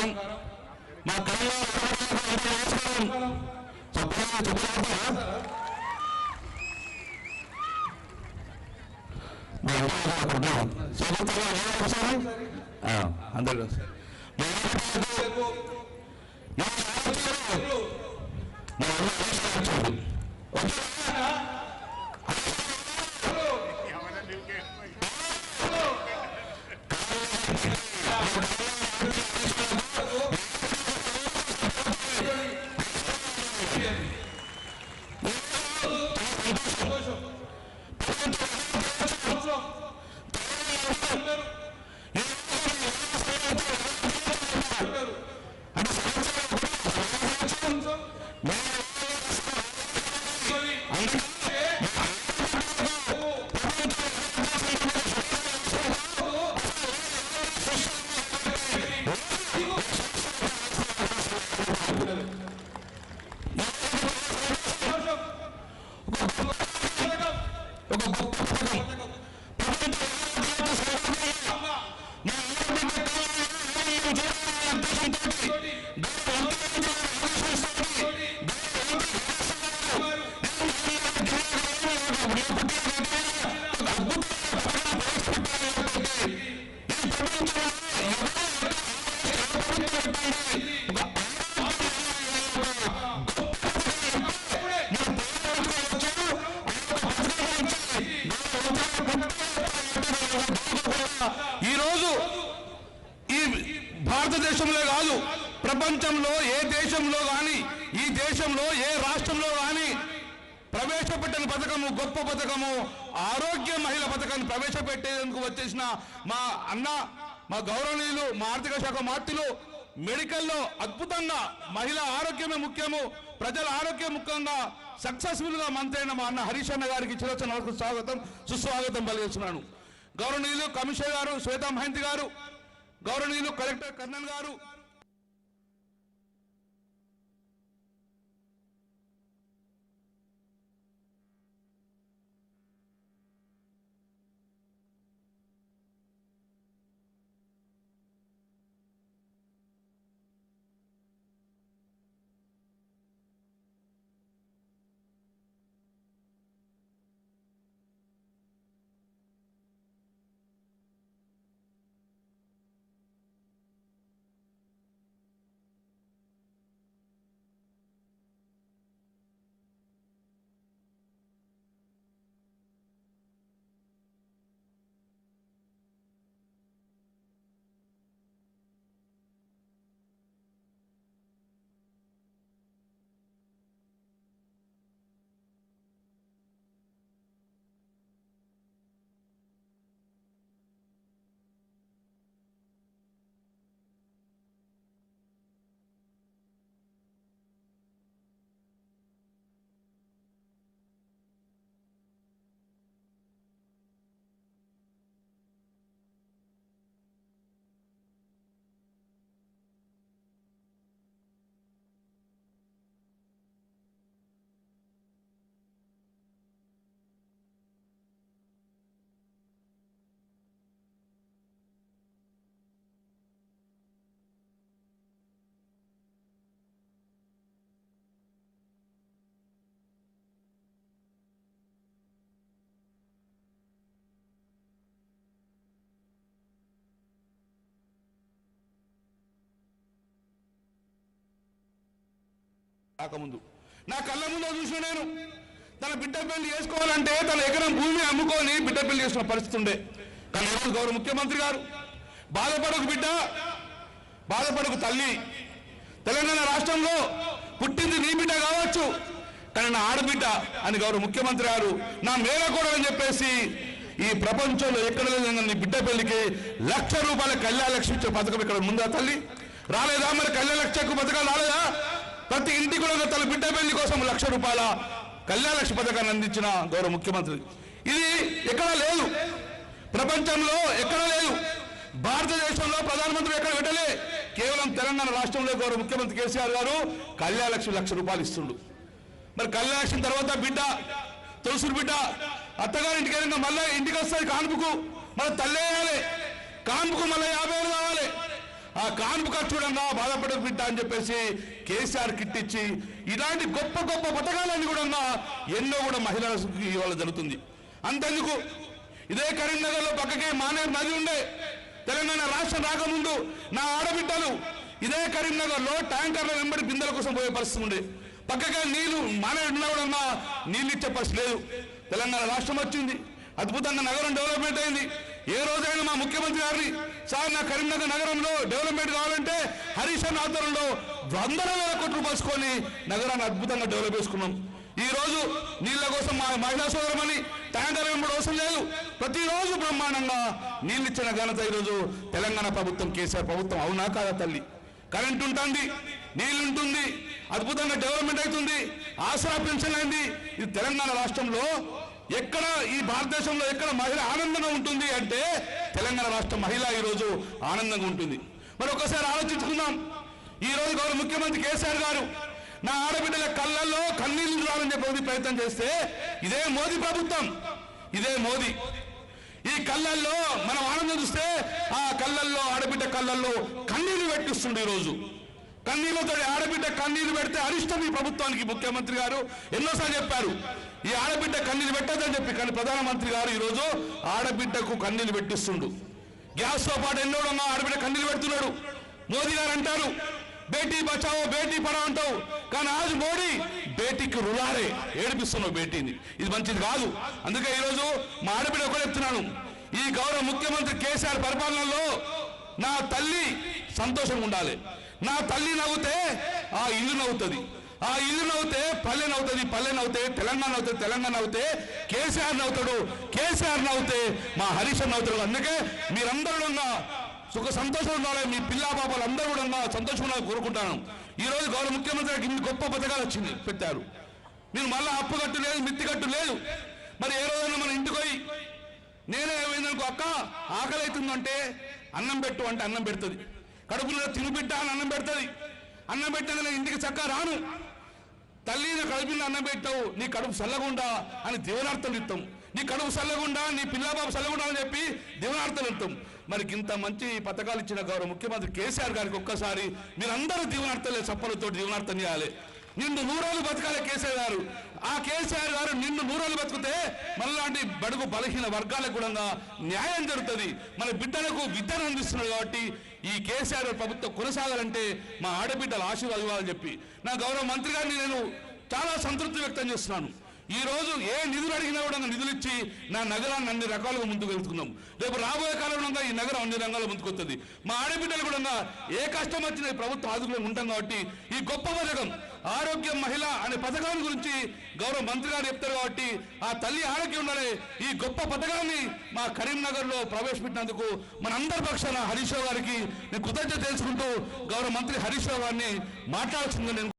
నమస్కారం. మా కళ్యాణ నమస్కారం. అందరూ ఈరోజు ఈ భారతదేశంలో కాదు, ప్రపంచంలో ఏ దేశంలో కానీ, ఈ దేశంలో ఏ రాష్ట్రంలో కానీ ప్రవేశపెట్టిన పథకము, గొప్ప పథకము ఆరోగ్య మహిళ పథకాన్ని ప్రవేశపెట్టేందుకు వచ్చేసిన మా అన్న, మా గౌరవనీయులు, మా ఆర్థిక శాఖ మంత్రులు మెడికల్లో అద్భుతంగా మహిళా ఆరోగ్యమే ముఖ్యము, ప్రజల ఆరోగ్యం ముఖ్యంగా సక్సెస్ఫుల్ గా మంత్రి అయిన మా అన్న హరీష్ అన్న గారికి చిరచన స్వాగతం సుస్వాగతం పలికిస్తున్నాను. గౌరవనీయులు కమిషనర్ గారు శ్వేతా మహంతి గారు, గౌరవనీయులు కలెక్టర్ కర్ణన్ గారు, రాకముందు నా కళ్ళ ముందు చూసిన నేను తన బిడ్డ పెళ్లి చేసుకోవాలంటే తన ఎకరం భూమి అమ్ముకొని బిడ్డ పెళ్లి చేసుకున్న పరిస్థితి ఉండే. కానీ ఈరోజు గౌరవ ముఖ్యమంత్రి గారు బాధపడకు బిడ్డ, బాధపడకు తల్లి, తెలంగాణ రాష్ట్రంలో పుట్టింది నీ బిడ్డ కావచ్చు కానీ నా ఆడబిడ్డ అని గౌరవ ముఖ్యమంత్రి గారు నా మేనకోడలని చెప్పేసి ఈ ప్రపంచంలో ఎక్కడ లేదన్న నీ బిడ్డ పెళ్లికి ₹1,00,000 కళ్యాణ లక్ష్మి ఇచ్చే పథకం ఇక్కడ ముందా తల్లి? రాలేదా? మరి కళ్యాణ లక్ష్మి పథకాలు రాలేదా? ప్రతి ఇంటికి కూడా తన బిడ్డ పెళ్లి కోసం ₹1,00,000 కళ్యాణ లక్ష్మి పథకాన్ని అందించిన గౌరవ ముఖ్యమంత్రి. ఇది ఎక్కడా లేదు, ప్రపంచంలో ఎక్కడా లేదు, భారతదేశంలో ప్రధానమంత్రి ఎక్కడ పెట్టలే. కేవలం తెలంగాణ రాష్ట్రంలో గౌరవ ముఖ్యమంత్రి కేసీఆర్ గారు కళ్యాణ లక్ష్మి ₹1,00,000 ఇస్తుండు. మరి కళ్యాణ లక్ష్మి తర్వాత బిడ్డ తొలసూరు బిడ్డ అత్తగారింటికి వెళ్ళిన మళ్ళీ ఇంటికి వస్తుంది కాన్పుకు, మళ్ళీ తల్లేయాలి, కాన్పుకు మళ్ళీ 50,000 కావాలి. ఆ కాన్పు ఖర్చు కూడా బాధపడక బిడ్డ అని చెప్పేసి కేసీఆర్ కిట్ ఇచ్చి ఇలాంటి గొప్ప గొప్ప పథకాలన్నీ కూడా ఎన్నో కూడా మహిళలకు ఇవాళ జరుగుతుంది. అంతెందుకు ఇదే కరీంనగర్లో పక్కకే మానేరు నది ఉండే. తెలంగాణ రాష్ట్రం రాకముందు నా ఆడబిడ్డలు ఇదే కరీంనగర్లో ట్యాంకర్ల వెంబడి బిందెల కోసం పోయే పరిస్థితి ఉండే. పక్కకే నీళ్లు మానేరు ఉన్నా కూడా నీళ్ళు ఇచ్చే పరిస్థితి లేదు. తెలంగాణ రాష్ట్రం వచ్చింది, అద్భుతంగా నగరం డెవలప్మెంట్ అయింది. ఏ రోజైనా మా ముఖ్యమంత్రి గారిని సార్ నా కరీంనగర్ నగరంలో డెవలప్మెంట్ కావాలంటే హరీష్ రావు ఆధ్వర్యంలో 100,000 కోట్లు రూపాయలు నగరాన్ని అద్భుతంగా డెవలప్ చేసుకున్నాం. ఈ రోజు నీళ్ల కోసం మా మహిళా సోదరమని ట్యాంకర్ వెంబడి అవసరం లేదు, ప్రతిరోజు బ్రహ్మాండంగా నీళ్ళు ఇచ్చిన ఘనత ఈరోజు తెలంగాణ ప్రభుత్వం, కేసీఆర్ ప్రభుత్వం. అవునా కాదా తల్లి? కరెంట్ ఉంటుంది, నీళ్ళు ఉంటుంది, అద్భుతంగా డెవలప్మెంట్ అవుతుంది, ఆసరా పెన్షన్ అయింది. ఇది తెలంగాణ రాష్ట్రంలో ఎక్కడ ఈ భారతదేశంలో ఎక్కడ మహిళ ఆనందంగా ఉంటుంది అంటే తెలంగాణ రాష్ట్ర మహిళ ఈరోజు ఆనందంగా ఉంటుంది. మరి ఒకసారి ఆలోచించుకుందాం. ఈరోజు గౌరవ ముఖ్యమంత్రి కేసీఆర్ గారు నా ఆడబిడ్డల కళ్ళల్లో కన్నీళ్లు రావాలని చెప్పి ప్రయత్నం చేస్తే ఇదే మోదీ ప్రభుత్వం, ఇదే మోదీ ఈ కళ్ళల్లో మనం ఆనందం చూస్తే ఆ కళ్ళల్లో ఆడబిడ్డ కళ్ళల్లో కన్నీళ్లు పెట్టిస్తుంది. ఈరోజు కన్నీళ్లతో ఆడబిడ్డ కన్నీళ్లు పెడితే అరిష్టం ఈ ప్రభుత్వానికి. ముఖ్యమంత్రి గారు ఎన్నోసార్లు చెప్పారు ఈ ఆడబిడ్డ కన్నీళ్లు పెట్టద్దని చెప్పి, కానీ ప్రధానమంత్రి గారు ఈరోజు ఆడబిడ్డకు కన్నీళ్లు పెట్టిస్తుండు. గ్యాస్తో పాటు ఎన్నో ఆడబిడ్డ కన్నీళ్లు పెడుతున్నాడు. మోదీ గారు అంటారు బేటీ బచావో బేటీ పడావో అంటావు, కానీ ఆజు మోడీ బేటీకి రులారే ఏడిపిస్తున్నావు బేటీని. ఇది మంచిది కాదు. అందుకే ఈరోజు మా ఆడబిడ్డ ఒకటి చెప్తున్నాను, ఈ గౌరవ ముఖ్యమంత్రి కేసీఆర్ పరిపాలనలో నా తల్లి సంతోషంగా ఉండాలి. నా తల్లి నవ్వుతే ఆ ఇల్లు నవ్వుతుంది, ఆ ఇల్లు నవ్వుతే పల్లె నవ్వుతుంది, పల్లె నవ్వుతే తెలంగాణ నవ్వుతుంది, తెలంగాణ నవ్వుతే కేసీఆర్ నవ్వుతాడు, కేసీఆర్ నవ్వుతే మా హరీష్ నవ్వుతాడు. అందుకే మీరందరూ సుఖ సంతోషం ఉండాలి, మీ పిల్లా పాపాలు అందరూ కూడా సంతోషం ఉండాలని కోరుకుంటాను. ఈ రోజు గౌరవ ముఖ్యమంత్రికి ఇన్ని గొప్ప పథకాలు వచ్చింది పెట్టారు. మీరు మళ్ళీ అప్పు కట్టు లేదు, మిత్తి కట్టు లేదు. మరి ఏ రోజైనా మన ఇంటికి పోయి నేనే ఏమైందనుకో అక్క ఆకలి అవుతుందంటే అన్నం పెట్టు అంటే అన్నం పెడుతుంది, కడుపులో తినిపిట్ట అని అన్నం పెడుతుంది. అన్నం పెట్టిన ఇంటికి చక్కగా రాను, తల్లి నా కడుపులో అన్నం పెట్టావు నీ కడుపు చల్లగుండా అని దీవనార్థం ఇస్తాం, నీ కడుపు చల్లగుండా నీ పిల్లబాబు చల్లగుండా అని చెప్పి దీవనార్థం ఇస్తాం. మరి ఇంత మంచి పథకాలు ఇచ్చిన గౌరవ ముఖ్యమంత్రి కేసీఆర్ గారికి ఒక్కసారి మీరందరూ దీవనార్థం లేదు చప్పలతో దీవనార్థం చేయాలి. నిన్ను 100 రోజులు బతకాలి కేసీఆర్ గారు. ఆ కేసీఆర్ గారు నిన్ను 100 రోజులు బతికితే మనలాంటి బడుగు బలహీన వర్గాలకు కూడా న్యాయం జరుగుతుంది. మన బిడ్డలకు విద్యను అందిస్తున్నాడు. కాబట్టి ఈ కేసీఆర్ ప్రభుత్వం కొనసాగాలంటే మా ఆడబిడ్డల ఆశీర్వాదం ఇవ్వాలని చెప్పి నా గౌరవ మంత్రి గారిని నేను చాలా సంతృప్తి వ్యక్తం చేస్తున్నాను. ఈ రోజు ఏ నిధులు అడిగినా కూడా నిధులు ఇచ్చి నా నగరాన్ని అన్ని రకాలుగా ముందుకు వెళ్తున్నాం. రేపు రాబోయే కాలంలో ఈ నగరం అన్ని రంగాల్లో ముందుకు వస్తుంది. మా ఆడబిడ్డలు కూడా ఏ కష్టం వచ్చినా ఈ ప్రభుత్వం ఆదుకునే ఉంటాం. కాబట్టి ఈ గొప్ప పథకం ఆరోగ్యం మహిళ అనే పథకాన్ని గురించి గౌరవ మంత్రి గారు చెప్తారు. కాబట్టి ఆ తల్లి ఆరోగ్యం ఉండాలి. ఈ గొప్ప పథకాన్ని మా కరీంనగర్లో ప్రవేశపెట్టినందుకు మనందరి పక్షాన హరీష్ రావు గారికి నేను కృతజ్ఞత తెలుసుకుంటూ గౌరవ మంత్రి హరీష్ రావు గారిని మాట్లాడుతుందని